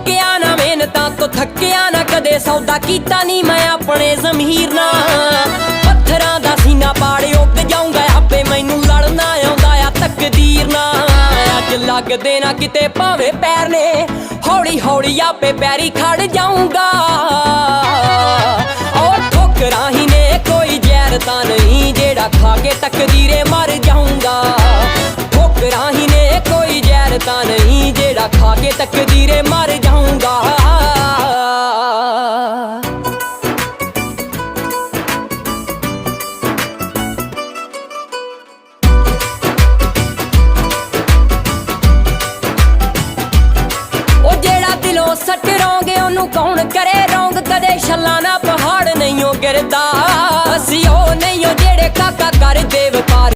मुक्किया ना मेहनतां तो थक्किया ना कदे सौदा कीता नी मैं अपने ज़मीर नाल पत्थरां दा सीना पाड़ उग जाऊंगा आपे मैनू लड़ना आउंदा आ तकदीर नाल अज लगदे ना किते भावे पैर ने हौली हौली आपे पैरी खड़ जाऊंगा और ठोकरां ही ने कोई जहर तां नहीं जेड़ा खा के तकदीरे मर जाऊंगा ठोकरां ही ने कोई जहर तां नहीं जेड़ा खा के तकदीरे मर जाऊंगा सट रोंगे ओनू कौन करे रोंग कदे छल्ला ना पहाड़ नहीं गिरदा असी ओ नहीं जेड़े काका कर देव